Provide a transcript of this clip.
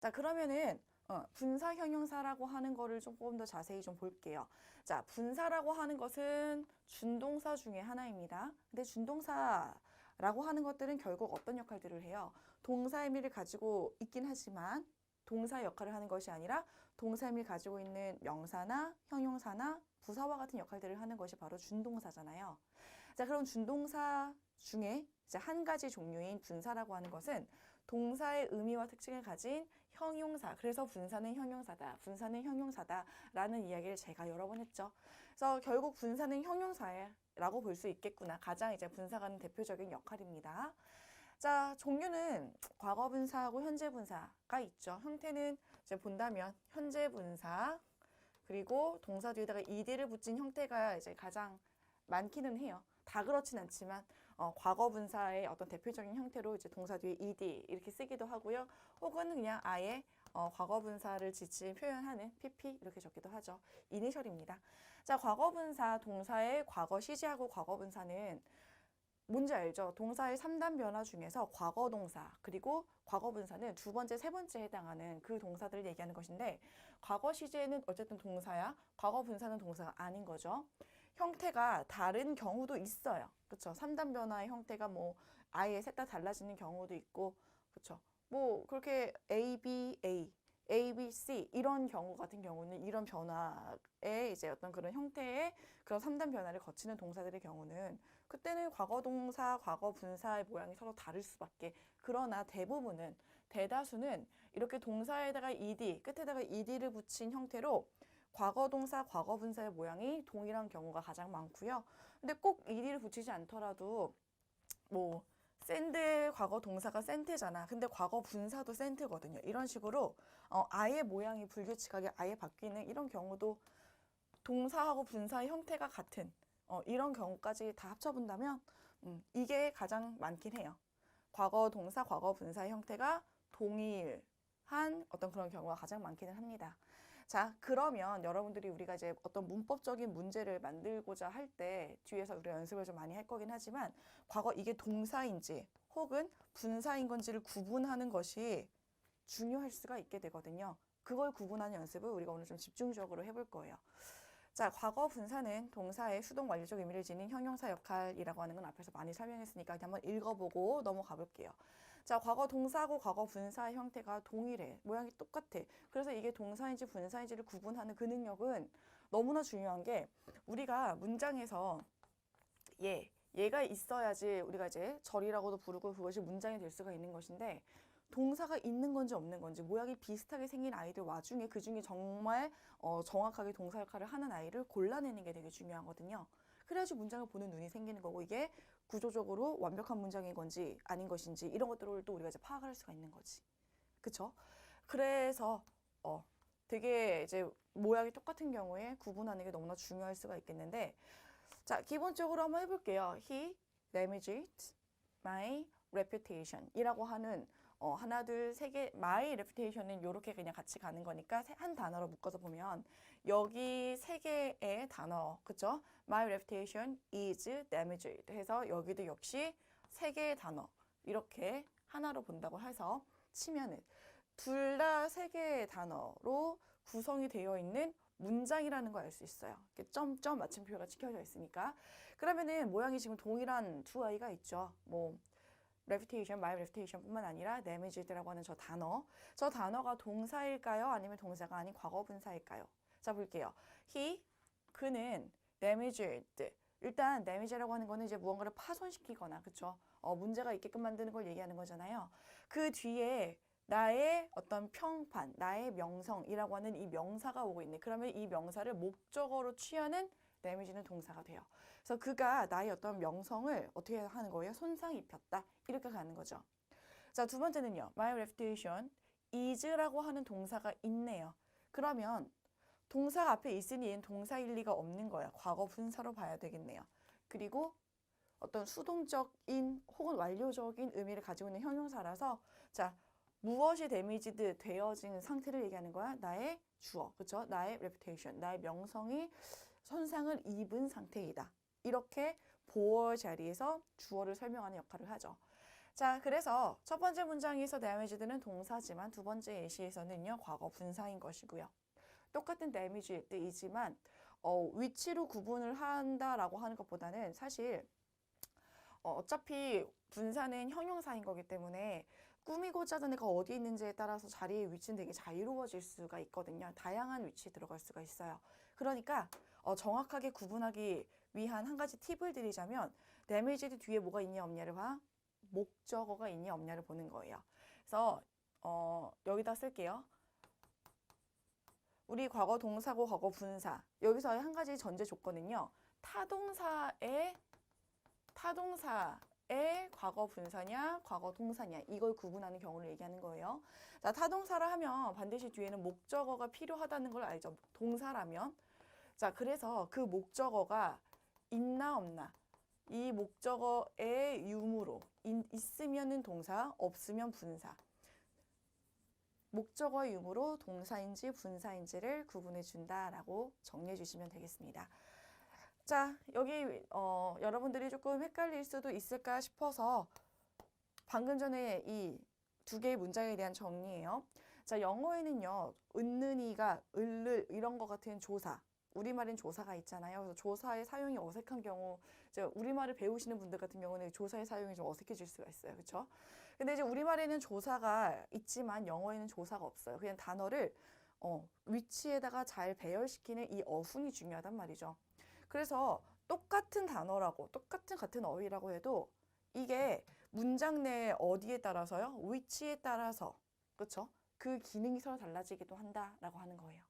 자, 그러면은 분사 형용사라고 하는 거를 조금 더 자세히 좀 볼게요. 자, 분사라고 하는 것은 준동사 중에 하나입니다. 근데 준동사라고 하는 것들은 결국 어떤 역할들을 해요? 동사 의미를 가지고 있긴 하지만 동사 역할을 하는 것이 아니라 동사 의미를 가지고 있는 명사나 형용사나 부사와 같은 역할들을 하는 것이 바로 준동사잖아요. 자, 그럼 준동사 중에 이제 한 가지 종류인 분사라고 하는 것은 동사의 의미와 특징을 가진 형용사. 그래서 분사는 형용사다. 분사는 형용사다라는 이야기를 제가 여러 번 했죠. 그래서 결국 분사는 형용사라고 볼 수 있겠구나. 가장 이제 분사가 하는 대표적인 역할입니다. 자, 종류는 과거 분사하고 현재 분사가 있죠. 형태는 이제 본다면 현재 분사 그리고 동사 뒤에다가 ed를 붙인 형태가 이제 가장 많기는 해요. 다 그렇진 않지만 과거 분사의 어떤 대표적인 형태로 이제 동사 뒤에 ed 이렇게 쓰기도 하고요. 혹은 그냥 아예 과거 분사를 지칭 표현하는 pp 이렇게 적기도 하죠. 이니셜입니다. 자, 과거 분사 동사의 과거 시제하고 과거 분사는 뭔지 알죠? 동사의 3단 변화 중에서 과거 동사 그리고 과거 분사는 두 번째, 세 번째에 해당하는 그 동사들을 얘기하는 것인데 과거 시제는 어쨌든 동사야. 과거 분사는 동사가 아닌 거죠. 형태가 다른 경우도 있어요. 그렇죠? 3단 변화의 형태가 뭐 아예 셋 다 달라지는 경우도 있고 그렇죠? 뭐 그렇게 A, B, A, B, C 이런 경우 같은 경우는 이런 변화의 이제 어떤 그런 형태의 그런 3단 변화를 거치는 동사들의 경우는 그때는 과거 동사, 과거 분사의 모양이 서로 다를 수밖에. 그러나 대부분은 대다수는 이렇게 동사에다가 ed, 끝에다가 ed를 붙인 형태로 과거 동사, 과거 분사의 모양이 동일한 경우가 가장 많고요. 근데 꼭 ed를 붙이지 않더라도 뭐 샌드의 과거 동사가 센트잖아. 근데 과거 분사도 센트거든요. 이런 식으로 아예 모양이 불규칙하게 아예 바뀌는 이런 경우도 동사하고 분사의 형태가 같은 이런 경우까지 다 합쳐본다면 이게 가장 많긴 해요. 과거 동사, 과거 분사의 형태가 동일한 어떤 그런 경우가 가장 많기는 합니다. 자, 그러면 여러분들이 우리가 이제 어떤 문법적인 문제를 만들고자 할 때 뒤에서 우리가 연습을 좀 많이 할 거긴 하지만 과거 이게 동사인지 혹은 분사인 건지를 구분하는 것이 중요할 수가 있게 되거든요. 그걸 구분하는 연습을 우리가 오늘 좀 집중적으로 해볼 거예요. 자, 과거 분사는 동사의 수동 완료적 의미를 지닌 형용사 역할이라고 하는 건 앞에서 많이 설명했으니까 한번 읽어보고 넘어가 볼게요. 자, 과거 동사하고 과거 분사의 형태가 동일해. 모양이 똑같아. 그래서 이게 동사인지 분사인지를 구분하는 그 능력은 너무나 중요한 게 우리가 문장에서 얘가 있어야지 우리가 이제 절이라고도 부르고 그것이 문장이 될 수가 있는 것인데 동사가 있는 건지 없는 건지 모양이 비슷하게 생긴 아이들 와중에 그중에 정말 정확하게 동사 역할을 하는 아이를 골라내는 게 되게 중요하거든요. 그래야지 문장을 보는 눈이 생기는 거고 이게 구조적으로 완벽한 문장인 건지 아닌 것인지 이런 것들을 또 우리가 이제 파악할 수가 있는 거지. 그쵸? 그래서 되게 이제 모양이 똑같은 경우에 구분하는 게 너무나 중요할 수가 있겠는데 자, 기본적으로 한번 해볼게요. He damaged my reputation 이라고 하는 하나, 둘, 세 개, my reputation은 이렇게 그냥 같이 가는 거니까 한 단어로 묶어서 보면 여기 세 개의 단어, 그쵸? My reputation is damaged 해서 여기도 역시 세 개의 단어 이렇게 하나로 본다고 해서 치면은 둘 다 세 개의 단어로 구성이 되어 있는 문장이라는 걸 알 수 있어요. 이렇게 점점 마침표가 찍혀져 있으니까. 그러면은 모양이 지금 동일한 두 아이가 있죠. 뭐 reputation, my reputation 뿐만 아니라 damage라고 하는 저 단어. 저 단어가 동사일까요? 아니면 동사가 아닌 과거 분사일까요? 자, 볼게요. 그는 damaged. 일단 damage라고 하는 거는 이제 무언가를 파손시키거나, 그쵸? 문제가 있게끔 만드는 걸 얘기하는 거잖아요. 그 뒤에 나의 어떤 평판, 나의 명성이라고 하는 이 명사가 오고 있네. 그러면 이 명사를 목적어로 취하는 damage는 동사가 돼요. 그래서 그가 나의 어떤 명성을 어떻게 하는 거예요? 손상 입혔다. 이렇게 가는 거죠. 자, 두 번째는요. My reputation is라고 하는 동사가 있네요. 그러면 동사가 앞에 있으니 얘는 동사일 리가 없는 거야. 과거 분사로 봐야 되겠네요. 그리고 어떤 수동적인 혹은 완료적인 의미를 가지고 있는 형용사라서 자, 무엇이 데미지드 되어진 상태를 얘기하는 거야? 나의 주어, 그렇죠? 나의 reputation, 나의 명성이 손상을 입은 상태이다. 이렇게 보어 자리에서 주어를 설명하는 역할을 하죠. 자, 그래서 첫 번째 문장에서 damage는 동사지만 두 번째 예시에서는요, 과거 분사인 것이고요. 똑같은 damage의 뜻이지만 위치로 구분을 한다라고 하는 것보다는 사실 어차피 분사는 형용사인 거기 때문에 꾸미고자 하는 애가 어디 있는지에 따라서 자리의 위치는 되게 자유로워질 수가 있거든요. 다양한 위치에 들어갈 수가 있어요. 그러니까 정확하게 구분하기 위한 한 가지 팁을 드리자면 damage드 뒤에 뭐가 있냐 없냐를 봐. 목적어가 있냐 없냐를 보는 거예요. 그래서 여기다 쓸게요. 우리 과거 동사고 과거 분사. 여기서 한 가지 전제 조건은요. 타동사의 과거 분사냐 과거 동사냐 이걸 구분하는 경우를 얘기하는 거예요. 자, 타동사라 하면 반드시 뒤에는 목적어가 필요하다는 걸 알죠. 동사라면. 자, 그래서 그 목적어가 있나 없나 이 목적어의 유무로 있으면은 동사 없으면 분사. 목적어의 유무로 동사인지 분사인지를 구분해 준다라고 정리해 주시면 되겠습니다. 자, 여기 여러분들이 조금 헷갈릴 수도 있을까 싶어서 방금 전에 이 두 개의 문장에 대한 정리예요. 자, 영어에는요. 은는이가 을를 이런 것 같은 조사 우리말엔 조사가 있잖아요. 그래서 조사의 사용이 어색한 경우 이제 우리말을 배우시는 분들 같은 경우는 조사의 사용이 좀 어색해질 수가 있어요. 그렇죠? 근데 이제 우리말에는 조사가 있지만 영어에는 조사가 없어요. 그냥 단어를 위치에다가 잘 배열시키는 이 어순이 중요하단 말이죠. 그래서 똑같은 단어라고 같은 어휘라고 해도 이게 문장 내 어디에 따라서요? 위치에 따라서 그렇죠? 그 기능이 서로 달라지기도 한다라고 하는 거예요.